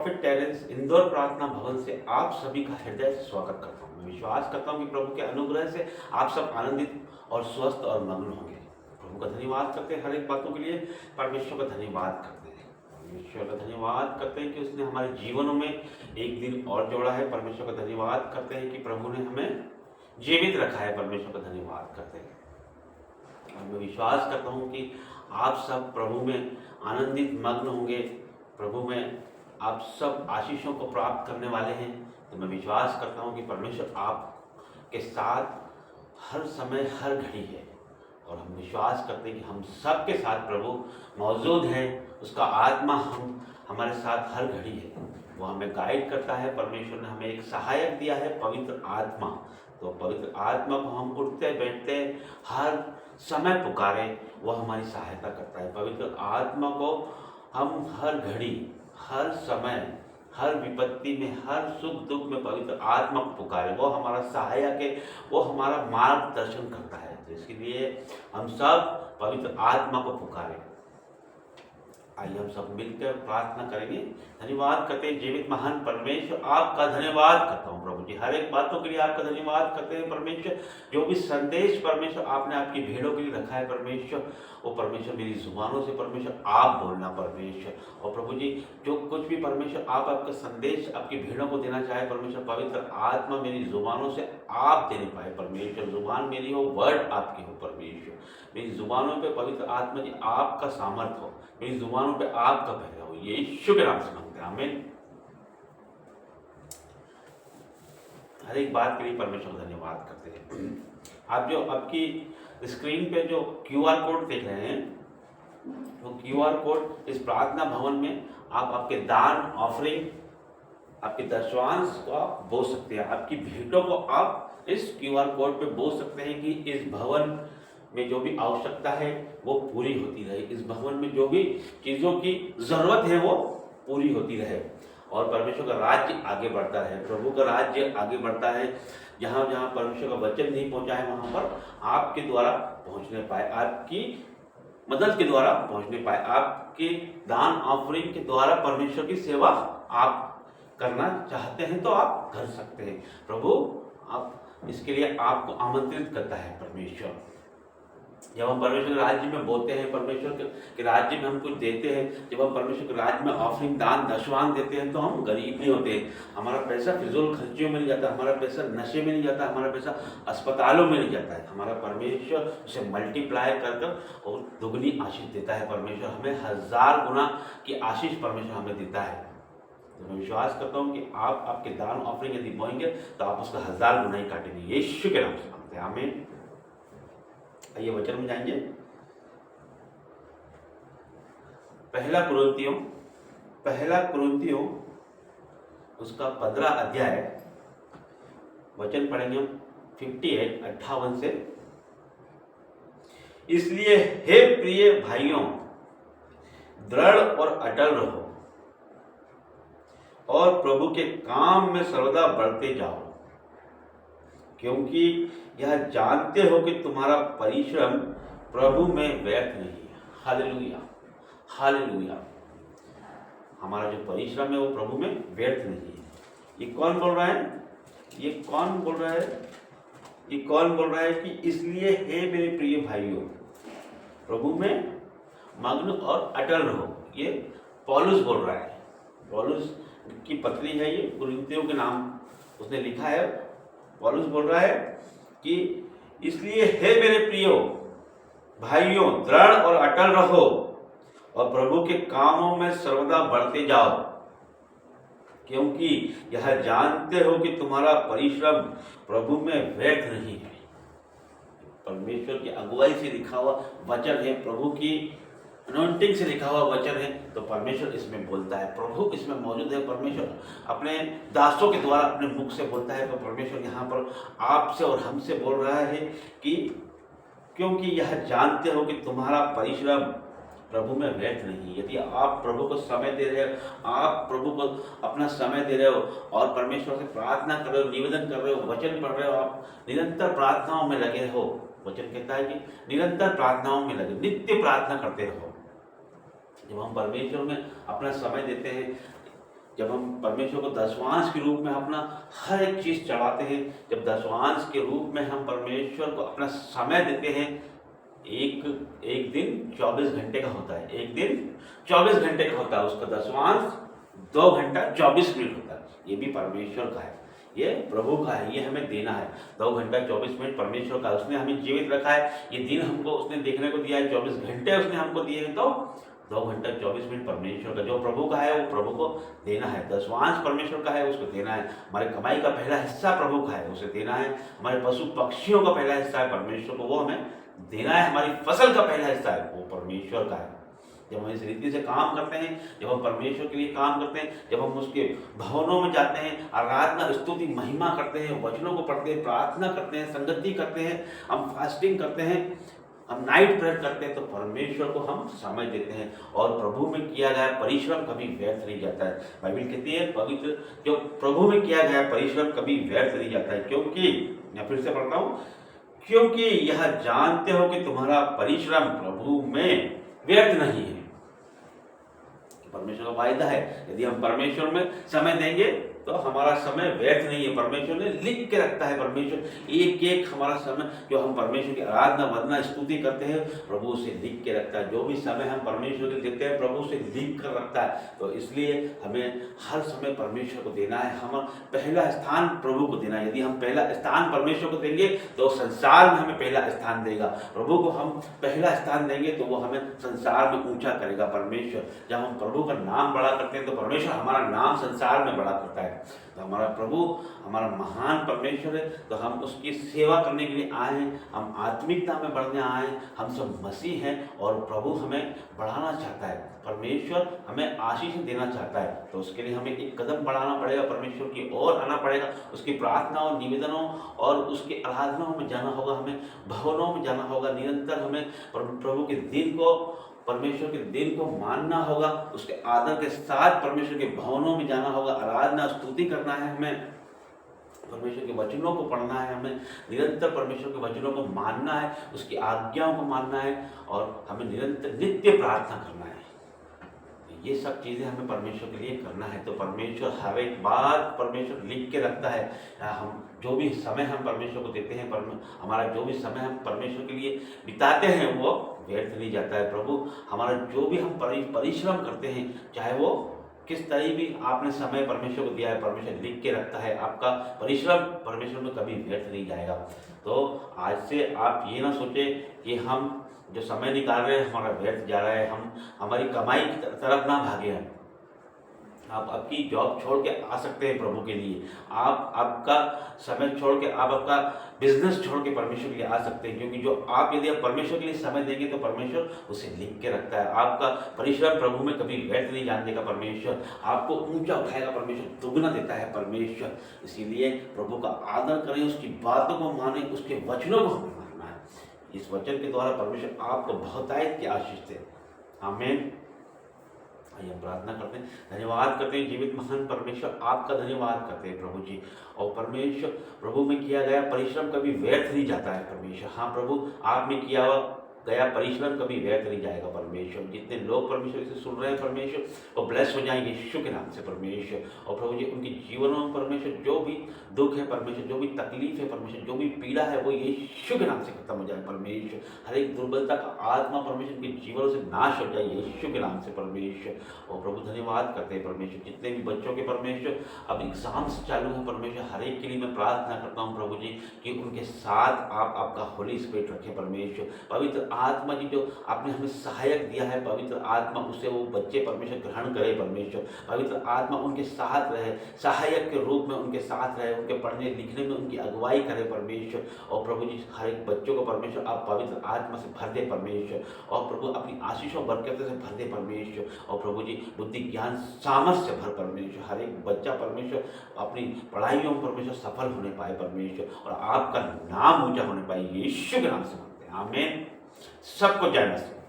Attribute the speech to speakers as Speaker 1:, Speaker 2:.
Speaker 1: Profit Terrence Indore प्रार्थना भवन से आप सभी का हृदय से स्वागत करता हूँ। मैं विश्वास करता हूँ कि प्रभु के अनुग्रह से आप सब आनंदित और स्वस्थ और मग्न होंगे। प्रभु का धन्यवाद करते हैं हर एक बातों के लिए। परमेश्वर का धन्यवाद करते हैं। परमेश्वर का धन्यवाद करते हैं कि उसने हमारे जीवनों में एक दिन और जोड़ा है। परमेश्वर का धन्यवाद करते हैं कि प्रभु ने हमें जीवित रखा है। परमेश्वर का धन्यवाद करते हैं और मैं विश्वास करता हूँ कि आप सब प्रभु में आनंदित मग्न होंगे। प्रभु में आप सब आशीषों को प्राप्त करने वाले हैं। तो मैं विश्वास करता हूं कि परमेश्वर आपके साथ हर समय हर घड़ी है और हम विश्वास करते हैं कि हम सब के साथ प्रभु मौजूद हैं। उसका आत्मा हमारे साथ हर घड़ी है। वो हमें गाइड करता है। परमेश्वर ने हमें एक सहायक दिया है, पवित्र आत्मा। तो पवित्र आत्मा को हम उठते बैठते हर समय पुकारें, वो हमारी सहायता करता है। पवित्र आत्मा को हम हर घड़ी, हर समय, हर विपत्ति में, हर सुख दुख में पवित्र आत्मा को पुकारे। वो हमारा सहायक है, वो हमारा मार्गदर्शन करता है। तो इसलिए हम सब पवित्र आत्मा को पुकारें। आइए हम सब मिलकर प्रार्थना करेंगे। धन्यवाद करते हैं जीवित महान परमेश्वर, आपका धन्यवाद करता हूँ प्रभु जी। हर एक बातों के लिए आपका धन्यवाद करते हैं परमेश्वर। जो भी संदेश परमेश्वर आपने आपकी भेड़ों के लिए रखा है परमेश्वर, वो परमेश्वर मेरी जुबानों से परमेश्वर आप बोलना परमेश्वर। और प्रभु जी जो कुछ भी परमेश्वर आप आपका संदेश आपकी भेड़ों को देना चाहे परमेश्वर, पवित्र आत्मा मेरी जुबानों से आप देने पाए परमेश्वर। जुबान मेरी हो, वर्ड आपकी हो परमेश्वर। मेरी जुबानों पे पवित्र आत्मा जी आपका सामर्थ्य हो, मेरी जुबानों पे आपका भय हो। यीशु के नाम से मांगते हैं, आमीन। हर एक बात के लिए परमेश्वर का धन्यवाद करते हैं। आप जो आपकी स्क्रीन पे जो क्यूआर कोड देख रहे हैं, वो क्यूआर कोड इस प्रार्थना भवन में आप आपके दान ऑफरिंग, आपके दशवांश को आप बो सकते हैं। आपकी भेंटों को आप इस क्यूआर कोड पे बो सकते हैं कि इस भवन में जो भी आवश्यकता है वो पूरी होती रहे। इस भवन में जो भी चीज़ों की ज़रूरत है वो पूरी होती रहे और परमेश्वर का राज्य आगे बढ़ता है, प्रभु का राज्य आगे बढ़ता है। जहाँ जहाँ परमेश्वर का वचन नहीं पहुँचा है वहाँ पर आपके द्वारा पहुँचने पाए, आपकी मदद के द्वारा पहुँचने पाए, आपके दान ऑफरिंग के द्वारा परमेश्वर की सेवा आप करना चाहते हैं तो आप कर सकते हैं। प्रभु आप इसके लिए आपको आमंत्रित करता है परमेश्वर। जब हम परमेश्वर के राज्य में बोलते हैं, परमेश्वर के राज्य में हम कुछ देते हैं, जब हम परमेश्वर के राज्य में ऑफरिंग दान दशवान देते हैं तो हम गरीब नहीं होते। हमारा पैसा फिजूल खर्चियों में नहीं जाता, हमारा पैसा नशे में नहीं जाता, हमारा पैसा अस्पतालों में नहीं जाता है। हमारा परमेश्वर उसे मल्टीप्लाई कर और दुगनी आशीष देता है। परमेश्वर हमें 1000 गुना की आशीष परमेश्वर हमें देता है। तो मैं विश्वास करता हूँ कि आप आपके दान ऑफरिंग यदि बोएंगे तो आप उसका 1000 गुना ही काटेंगे। यीशु के नाम से मांगते हैं, आमीन। आइए वचन में जाएंगे। पहला कुरिन्थियों उसका 15 अध्याय वचन पढ़ेंगे हम 58 से। इसलिए हे प्रिय भाइयों, दृढ़ और अटल रहो और प्रभु के काम में सर्वदा बढ़ते जाओ, क्योंकि यह जानते हो कि तुम्हारा परिश्रम प्रभु में व्यर्थ नहीं है। Hallelujah, hallelujah. हमारा जो परिश्रम है वो प्रभु में व्यर्थ नहीं है। ये कौन बोल रहा है? ये कौन बोल रहा है? ये कौन बोल रहा है कि इसलिए हे मेरे प्रिय भाइयों, प्रभु में मग्न और अटल रहो। ये पौलुस बोल रहा है। पौलुस की पत्री है ये, कुरिन्थियों के नाम उसने लिखा है। पौलुस बोल रहा है कि इसलिए हे मेरे प्रियो भाइयों, दृढ़ और अटल रहो और प्रभु के कामों में सर्वदा बढ़ते जाओ, क्योंकि यह जानते हो कि तुम्हारा परिश्रम प्रभु में व्यर्थ नहीं है। परमेश्वर की अगुवाई से लिखा हुआ वचन है, प्रभु की अनॉइंटिंग से लिखा हुआ वचन है। तो परमेश्वर इसमें बोलता है, प्रभु इसमें मौजूद है। परमेश्वर अपने दासों के द्वारा अपने मुख से बोलता है। तो परमेश्वर यहाँ पर आपसे और हमसे बोल रहा है कि क्योंकि यह जानते हो कि तुम्हारा परिश्रम प्रभु में व्यर्थ नहीं। यदि आप प्रभु को समय दे रहे हो, आप प्रभु को अपना समय दे रहे हो और परमेश्वर से प्रार्थना कर रहे हो, निवेदन कर रहे हो, वचन पढ़ रहे हो, आप निरंतर प्रार्थनाओं में लगे हो। वचन कहता है कि निरंतर प्रार्थनाओं में लगे, नित्य प्रार्थना करते रहो। जब हम परमेश्वर में अपना समय देते हैं, जब हम परमेश्वर को दशवांश के रूप में अपना हर एक चीज़ चढ़ाते हैं, जब दशवांश के रूप में हम परमेश्वर को अपना समय देते हैं, एक एक दिन 24 घंटे का होता है, एक दिन 24 घंटे का होता है, उसका दशवांश 2 घंटा 24 मिनट होता है। ये भी परमेश्वर का है, ये प्रभु का है, ये हमें देना है। 2 घंटा 24 मिनट परमेश्वर का, उसने हमें जीवित रखा है, ये दिन हमको उसने देखने को दिया है, 24 घंटे उसने हमको दिए हैं, तो 2 घंटा 24 मिनट परमेश्वर का, जो प्रभु का है वो प्रभु को देना है। दशवांश परमेश्वर का है, उसको देना है। हमारे कमाई का पहला हिस्सा प्रभु का है, उसे देना है। हमारे पशु पक्षियों का पहला हिस्सा है परमेश्वर को, वो हमें देना है। हमारी फसल का पहला हिस्सा है, वो परमेश्वर का है। जब हम इस रीति से काम करते हैं, जब हम परमेश्वर के लिए काम करते हैं, जब हम उसके भवनों में जाते हैं, आराधना स्तुति महिमा करते हैं, वचनों को पढ़ते हैं, प्रार्थना करते हैं, संगति करते हैं, हम फास्टिंग करते हैं, हम नाइट प्रेयर करते हैं, तो परमेश्वर को हम समय देते हैं। और प्रभु में किया गया परिश्रम कभी व्यर्थ नहीं जाता है। बाइबल कहती है पवित्र, जो प्रभु में किया गया परिश्रम कभी व्यर्थ नहीं जाता है, क्योंकि मैं फिर से पढ़ता हूँ, क्योंकि यह जानते हो कि तुम्हारा परिश्रम प्रभु में व्यर्थ नहीं है। परमेश्वर का वायदा है, यदि हम परमेश्वर में समय देंगे तो हमारा समय व्यर्थ नहीं है। परमेश्वर ने लिख के रखता है, परमेश्वर एक एक हमारा समय जो हम परमेश्वर की आराधना वंदना स्तुति करते हैं, प्रभु उसे लिख के रखता है। जो भी समय हम परमेश्वर को देते हैं, प्रभु उसे लिख कर रखता है। तो इसलिए हमें हर समय परमेश्वर को देना है, हम पहला स्थान प्रभु को देना है। यदि हम पहला स्थान परमेश्वर को देंगे तो संसार में हमें पहला स्थान देगा। प्रभु को हम पहला स्थान देंगे तो वो हमें संसार में ऊंचा करेगा। परमेश्वर, जब हम प्रभु का नाम बड़ा करते हैं तो परमेश्वर हमारा नाम संसार में बड़ा करता है। तो हमारा प्रभु हमारा महान परमेश्वर है, तो हम उसकी सेवा करने के लिए आए हैं, हम आत्मिकता में बढ़ने आए हैं। हम सब मसीह हैं और प्रभु हमें बढ़ाना चाहता है, परमेश्वर हमें आशीष देना चाहता है। तो उसके लिए हमें एक कदम बढ़ाना पड़ेगा, परमेश्वर की ओर आना पड़ेगा, उसकी प्रार्थनाओं निवेदनों और उसकी आराधनाओं में जाना होगा, हमें भवनों में जाना होगा। निरंतर हमें प्रभु के दिन को, परमेश्वर के दिन को मानना होगा, उसके आदर के साथ परमेश्वर के भवनों में जाना होगा, आराधना स्तुति करना है, हमें परमेश्वर के वचनों को पढ़ना है, हमें निरंतर परमेश्वर के वचनों को मानना है, उसकी आज्ञाओं को मानना है और हमें निरंतर नित्य प्रार्थना करना है। ये सब चीज़ें हमें परमेश्वर के लिए करना है। तो परमेश्वर हर एक बात परमेश्वर लिख के रखता है। हम जो भी समय हम परमेश्वर को देते हैं, हमारा जो भी समय हम परमेश्वर के लिए बिताते हैं वो व्यर्थ नहीं जाता है। प्रभु हमारा जो भी हम परिश्रम करते हैं, चाहे वो किस तरह भी आपने समय परमेश्वर को दिया है, परमेश्वर लिख के रखता है। आपका परिश्रम परमेश्वर में कभी व्यर्थ नहीं जाएगा। तो आज से आप ये ना सोचें कि हम जो समय निकाल रहे हैं हमारा व्यर्थ जा रहा है, हम हमारी कमाई की तरफ ना भागे हैं। आप आपकी जॉब छोड़ के आ सकते हैं प्रभु के लिए, आप आपका समय छोड़ के, आप आपका बिजनेस छोड़ के परमेश्वर के लिए आ सकते हैं, क्योंकि जो आप यदि आप परमेश्वर के लिए समय देंगे तो परमेश्वर उसे लिख के रखता है। आपका परिश्रम प्रभु में कभी व्यर्थ नहीं जाने देगा परमेश्वर, आपको ऊंचा उठाएगा परमेश्वर, दुगना देता है परमेश्वर। इसीलिए प्रभु का आदर करें, उसकी बातों को माने, उसके वचनों को हमें मानना है। इस वचन के द्वारा परमेश्वर आपको बहुतायत की आशीष दे। आमीन। आइए हम प्रार्थना करते हैं, धन्यवाद करते हैं जीवित महान परमेश्वर, आपका धन्यवाद करते हैं प्रभु जी। और परमेश्वर प्रभु में किया गया परिश्रम कभी व्यर्थ नहीं जाता है परमेश्वर। हाँ प्रभु, आपने किया गया परिश्रम कभी व्यर्थ नहीं जाएगा परमेश्वर। जितने लोग परमेश्वर इसे सुन रहे हैं परमेश्वर, वो ब्लेस हो जाएंगे यीशु के नाम से परमेश्वर। और प्रभु जी उनके जीवनों में परमेश्वर जो भी दुख है परमेश्वर, जो भी तकलीफ है परमेश्वर, जो भी पीड़ा है वो यीशु के नाम से खत्म हो जाए परमेश्वर। हर एक दुर्बलता का आत्मा परमेश्वर के जीवनों से नाश हो जाए यीशु के नाम से परमेश्वर। और प्रभु धन्यवाद करते हैं परमेश्वर, जितने भी बच्चों के परमेश्वर अब एग्जाम्स चालू हैं परमेश्वर, हर एक के लिए मैं प्रार्थना करता हूँ प्रभु जी कि उनके साथ आप आपका होली स्पिरिट रखें परमेश्वर। पवित्र आत्मा जी जो आपने हमें सहायक दिया है, पवित्र आत्मा उसे वो बच्चे परमेश्वर ग्रहण करे परमेश्वर। पवित्र आत्मा उनके साथ रहे, सहायक के रूप में उनके साथ रहे, उनके पढ़ने लिखने में उनकी अगुवाई करे परमेश्वर। और प्रभु जी हर एक बच्चों को परमेश्वर आप पवित्र आत्मा से भर दे परमेश्वर। और प्रभु अपनी आशीषों बरकतों से भर दे परमेश्वर। और प्रभु जी बुद्धि ज्ञान सामर्थ से भर परमेश्वर। हर एक बच्चा परमेश्वर अपनी पढ़ाइयों में परमेश्वर सफल होने पाए परमेश्वर, और आपका नाम ऊंचा होने पाए यीशु के नाम से मांगते हैं, आमीन। सबको जय मसीह।